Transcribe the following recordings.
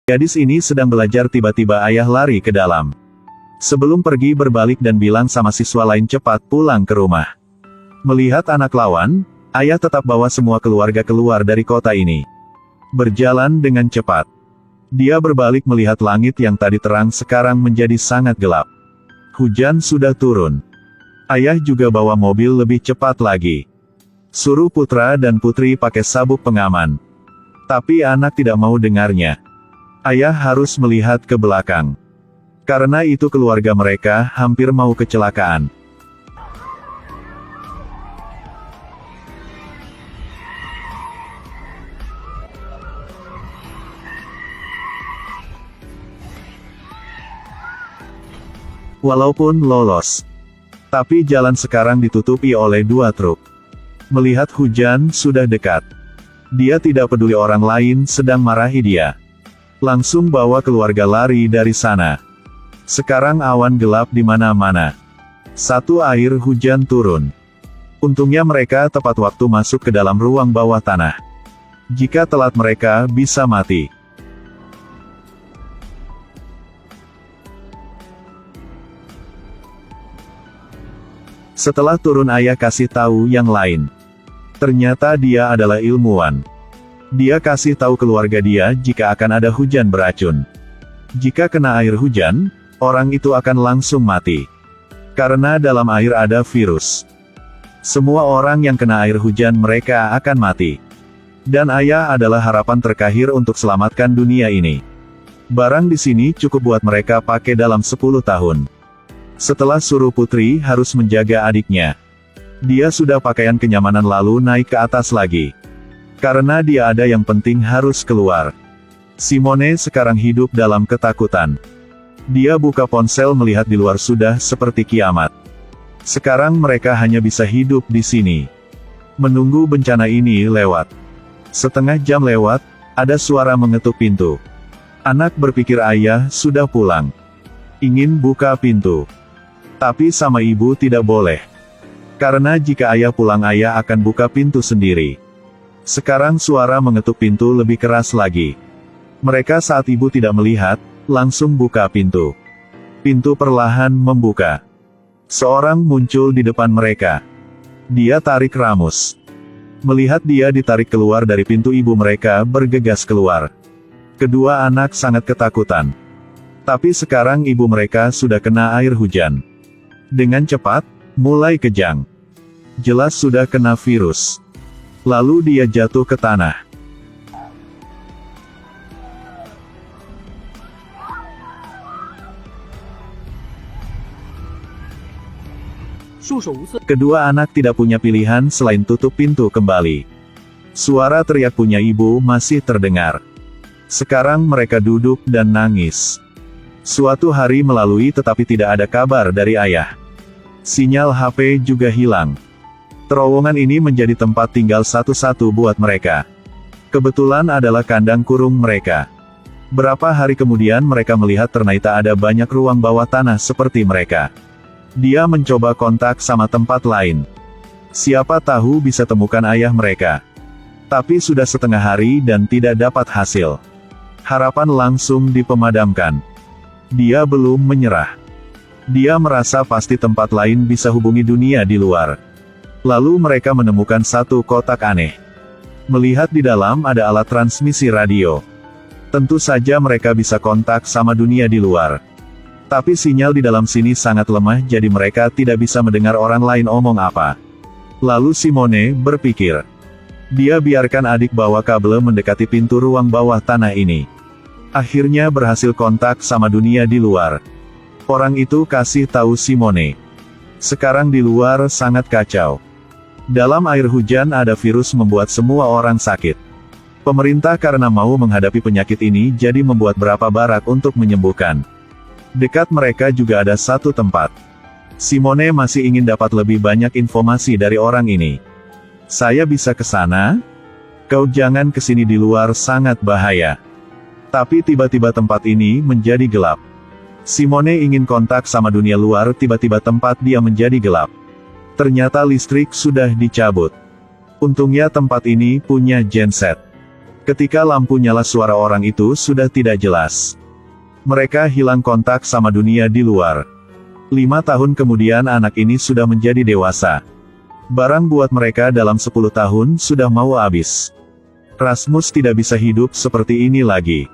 Gadis ini sedang belajar, tiba-tiba ayah lari ke dalam. Sebelum pergi berbalik dan bilang sama siswa lain cepat pulang ke rumah. Melihat anak lawan, ayah tetap bawa semua keluarga keluar dari kota ini. Berjalan dengan cepat. Dia berbalik melihat langit yang tadi terang sekarang menjadi sangat gelap. Hujan sudah turun. Ayah juga bawa mobil lebih cepat lagi. Suruh putra dan putri pakai sabuk pengaman. Tapi anak tidak mau dengarnya. Ayah harus melihat ke belakang. Karena itu keluarga mereka hampir mau kecelakaan. Walaupun lolos, tapi jalan sekarang ditutupi oleh 2 truk. Melihat hujan sudah dekat, dia tidak peduli orang lain sedang marahi dia. Langsung bawa keluarga lari dari sana. Sekarang awan gelap di mana-mana. Satu air hujan turun. Untungnya mereka tepat waktu masuk ke dalam ruang bawah tanah. Jika telat mereka bisa mati. Setelah turun ayah kasih tahu yang lain. Ternyata dia adalah ilmuwan. Dia kasih tahu keluarga dia jika akan ada hujan beracun. Jika kena air hujan, orang itu akan langsung mati. Karena dalam air ada virus. Semua orang yang kena air hujan mereka akan mati. Dan ayah adalah harapan terakhir untuk selamatkan dunia ini. Barang di sini cukup buat mereka pakai dalam 10 tahun. Setelah suruh putri harus menjaga adiknya. Dia sudah pakaian kenyamanan lalu naik ke atas lagi. Karena dia ada yang penting harus keluar. Simone sekarang hidup dalam ketakutan. Dia buka ponsel melihat di luar sudah seperti kiamat. Sekarang mereka hanya bisa hidup di sini. Menunggu bencana ini lewat. Setengah jam lewat, ada suara mengetuk pintu. Anak berpikir ayah sudah pulang. Ingin buka pintu. Tapi sama ibu tidak boleh. Karena jika ayah pulang ayah akan buka pintu sendiri. Sekarang suara mengetuk pintu lebih keras lagi. Mereka saat ibu tidak melihat, langsung buka pintu. Pintu perlahan membuka. Seorang muncul di depan mereka. Dia tarik Ramus. Melihat dia ditarik keluar dari pintu, ibu mereka bergegas keluar. Kedua anak sangat ketakutan. Tapi sekarang ibu mereka sudah kena air hujan. Dengan cepat, mulai kejang. Jelas sudah kena virus. Lalu dia jatuh ke tanah. Kedua anak tidak punya pilihan selain tutup pintu kembali. Suara teriak punya ibu masih terdengar. Sekarang mereka duduk dan nangis. Suatu hari melalui tetapi tidak ada kabar dari ayah. Sinyal HP juga hilang. Terowongan ini menjadi tempat tinggal satu-satu buat mereka. Kebetulan adalah kandang kurung mereka. Berapa hari kemudian mereka melihat ternyata ada banyak ruang bawah tanah seperti mereka. Dia mencoba kontak sama tempat lain. Siapa tahu bisa temukan ayah mereka. Tapi sudah setengah hari dan tidak dapat hasil. Harapan langsung dipemadamkan. Dia belum menyerah. Dia merasa pasti tempat lain bisa hubungi dunia di luar. Lalu mereka menemukan satu kotak aneh. Melihat di dalam ada alat transmisi radio. Tentu saja mereka bisa kontak sama dunia di luar. Tapi sinyal di dalam sini sangat lemah jadi mereka tidak bisa mendengar orang lain omong apa. Lalu Simone berpikir. Dia biarkan adik bawa kabel mendekati pintu ruang bawah tanah ini. Akhirnya berhasil kontak sama dunia di luar. Orang itu kasih tahu Simone. Sekarang di luar sangat kacau. Dalam air hujan ada virus membuat semua orang sakit. Pemerintah karena mau menghadapi penyakit ini jadi membuat berapa barak untuk menyembuhkan. Dekat mereka juga ada satu tempat. Simone masih ingin dapat lebih banyak informasi dari orang ini. Saya bisa ke sana? Kau jangan kesini, di luar sangat bahaya. Tapi tiba-tiba tempat ini menjadi gelap. Simone ingin kontak sama dunia luar, tiba-tiba tempat dia menjadi gelap. Ternyata listrik sudah dicabut. Untungnya tempat ini punya genset. Ketika lampu nyala, suara orang itu sudah tidak jelas. Mereka hilang kontak sama dunia di luar. 5 tahun kemudian anak ini sudah menjadi dewasa. Barang buat mereka dalam 10 tahun sudah mau habis. Rasmus tidak bisa hidup seperti ini lagi.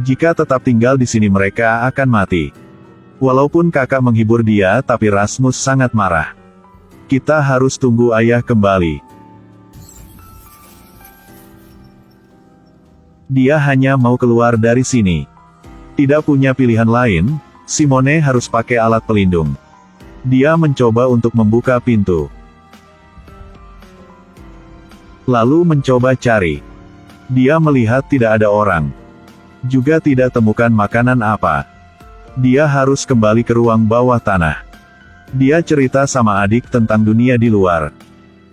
Jika tetap tinggal di sini mereka akan mati. Walaupun kakak menghibur dia, tapi Rasmus sangat marah. Kita harus tunggu ayah kembali. Dia hanya mau keluar dari sini. Tidak punya pilihan lain, Simone harus pakai alat pelindung. Dia mencoba untuk membuka pintu. Lalu mencoba cari. Dia melihat tidak ada orang. Juga tidak temukan makanan apa. Dia harus kembali ke ruang bawah tanah. Dia cerita sama adik tentang dunia di luar.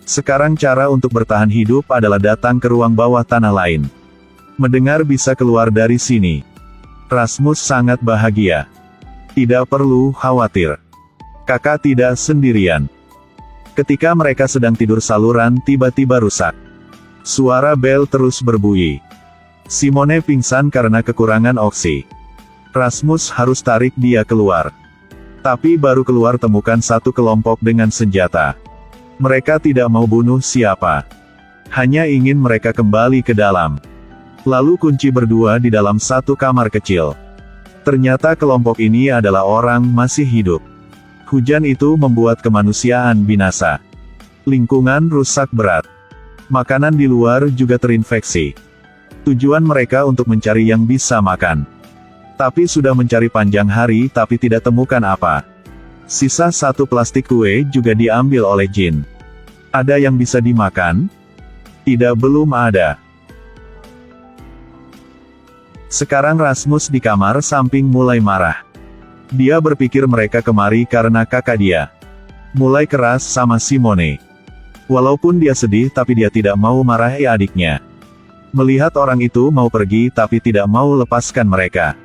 Sekarang cara untuk bertahan hidup adalah datang ke ruang bawah tanah lain. Mendengar bisa keluar dari sini. Rasmus sangat bahagia. Tidak perlu khawatir. Kakak tidak sendirian. Ketika mereka sedang tidur, saluran tiba-tiba rusak. Suara bel terus berbunyi. Simone pingsan karena kekurangan oksi. Rasmus harus tarik dia keluar. Tapi baru keluar temukan satu kelompok dengan senjata. Mereka tidak mau bunuh siapa. Hanya ingin mereka kembali ke dalam. Lalu kunci berdua di dalam satu kamar kecil. Ternyata kelompok ini adalah orang masih hidup. Hujan itu membuat kemanusiaan binasa. Lingkungan rusak berat. Makanan di luar juga terinfeksi. Tujuan mereka untuk mencari yang bisa makan. Tapi sudah mencari panjang hari tapi tidak temukan apa. Sisa satu plastik kue juga diambil oleh jin. Ada yang bisa dimakan? Tidak, belum ada. Sekarang Rasmus di kamar samping mulai marah. Dia berpikir mereka kemari karena kakak dia. Mulai keras sama Simone. Walaupun dia sedih tapi dia tidak mau marahi adiknya. Melihat orang itu mau pergi tapi tidak mau lepaskan mereka.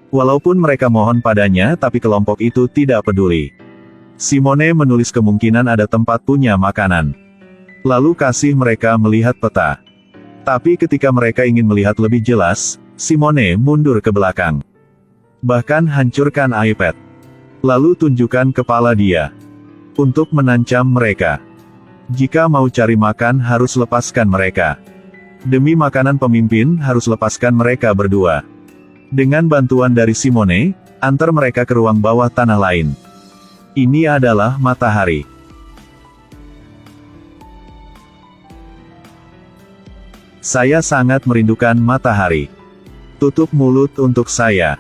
Walaupun mereka mohon padanya tapi kelompok itu tidak peduli. Simone menulis kemungkinan ada tempat punya makanan. Lalu kasih mereka melihat peta. Tapi ketika mereka ingin melihat lebih jelas, Simone mundur ke belakang. Bahkan hancurkan iPad. Lalu tunjukkan kepala dia. Untuk menancam mereka. Jika mau cari makan harus lepaskan mereka. Demi makanan pemimpin harus lepaskan mereka berdua. Dengan bantuan dari Simone, antar mereka ke ruang bawah tanah lain. Ini adalah matahari. Saya sangat merindukan matahari. Tutup mulut untuk saya.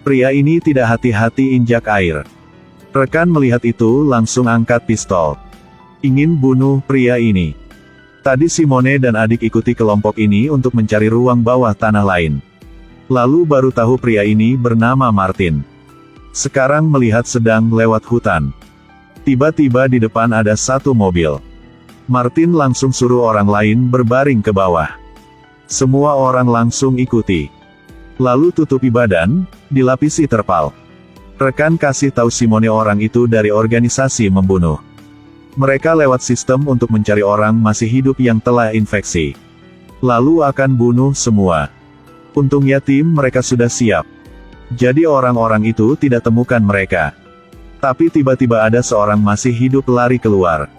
Pria ini tidak hati-hati injak air. Rekan melihat itu langsung angkat pistol. Ingin bunuh pria ini. Tadi Simone dan adik ikuti kelompok ini untuk mencari ruang bawah tanah lain. Lalu baru tahu pria ini bernama Martin. Sekarang melihat sedang lewat hutan. Tiba-tiba di depan ada satu mobil. Martin langsung suruh orang lain berbaring ke bawah. Semua orang langsung ikuti. Lalu tutupi badan, dilapisi terpal. Rekan kasih tahu Simone orang itu dari organisasi membunuh. Mereka lewat sistem untuk mencari orang masih hidup yang telah infeksi. Lalu akan bunuh semua. Untungnya tim mereka sudah siap. Jadi orang-orang itu tidak temukan mereka. Tapi tiba-tiba ada seorang masih hidup lari keluar.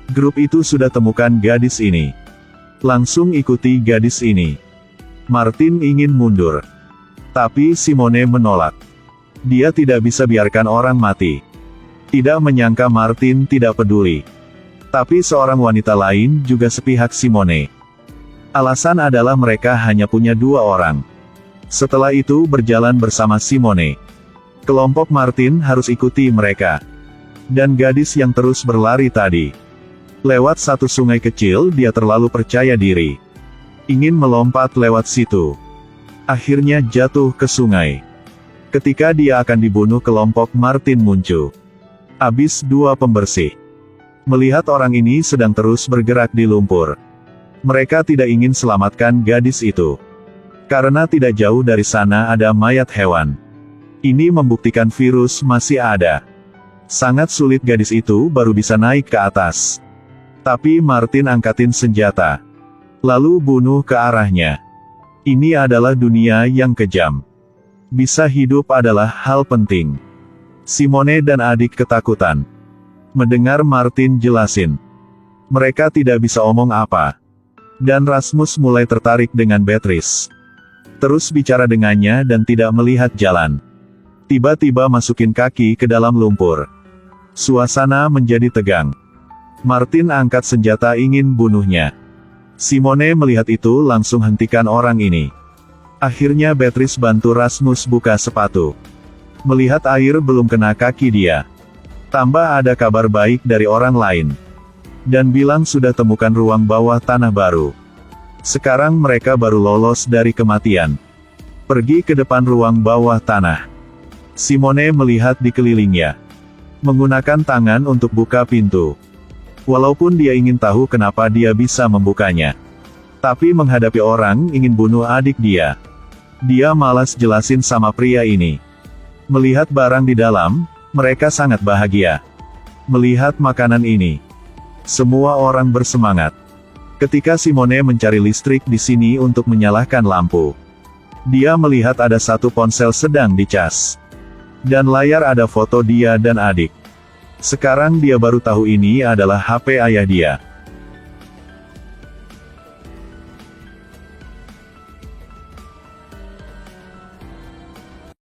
Grup itu sudah temukan gadis ini. Langsung ikuti gadis ini. Martin ingin mundur. Tapi Simone menolak. Dia tidak bisa biarkan orang mati. Tidak menyangka Martin tidak peduli. Tapi seorang wanita lain juga sepihak Simone. Alasan adalah mereka hanya punya 2 orang. Setelah itu berjalan bersama Simone. Kelompok Martin harus ikuti mereka. Dan gadis yang terus berlari tadi. Lewat satu sungai kecil dia terlalu percaya diri. Ingin melompat lewat situ. Akhirnya jatuh ke sungai. Ketika dia akan dibunuh kelompok Martin muncul. Habis 2 pembersih. Melihat orang ini sedang terus bergerak di lumpur. Mereka tidak ingin selamatkan gadis itu. Karena tidak jauh dari sana ada mayat hewan. Ini membuktikan virus masih ada. Sangat sulit gadis itu baru bisa naik ke atas. Tapi Martin angkatin senjata. lalu bunuh ke arahnya. Ini adalah dunia yang kejam. Bisa hidup adalah hal penting. Simone dan adik ketakutan. Mendengar Martin jelasin. Mereka tidak bisa omong apa. Dan Rasmus mulai tertarik dengan Beatrice. Terus bicara dengannya dan tidak melihat jalan. Tiba-tiba masukin kaki ke dalam lumpur. Suasana menjadi tegang. Martin angkat senjata ingin bunuhnya. Simone melihat itu langsung hentikan orang ini. Akhirnya Beatrice bantu Rasmus buka sepatu. Melihat air belum kena kaki dia. Tambah ada kabar baik dari orang lain. Dan bilang sudah temukan ruang bawah tanah baru. Sekarang mereka baru lolos dari kematian. Pergi ke depan ruang bawah tanah. Simone melihat di kelilingnya. Menggunakan tangan untuk buka pintu. Walaupun dia ingin tahu kenapa dia bisa membukanya. Tapi menghadapi orang ingin bunuh adik dia. Dia malas jelasin sama pria ini. Melihat barang di dalam, mereka sangat bahagia. Melihat makanan ini. Semua orang bersemangat. Ketika Simone mencari listrik di sini untuk menyalakan lampu. Dia melihat ada satu ponsel sedang dicas. Dan layar ada foto dia dan adik. Sekarang dia baru tahu ini adalah HP ayah dia.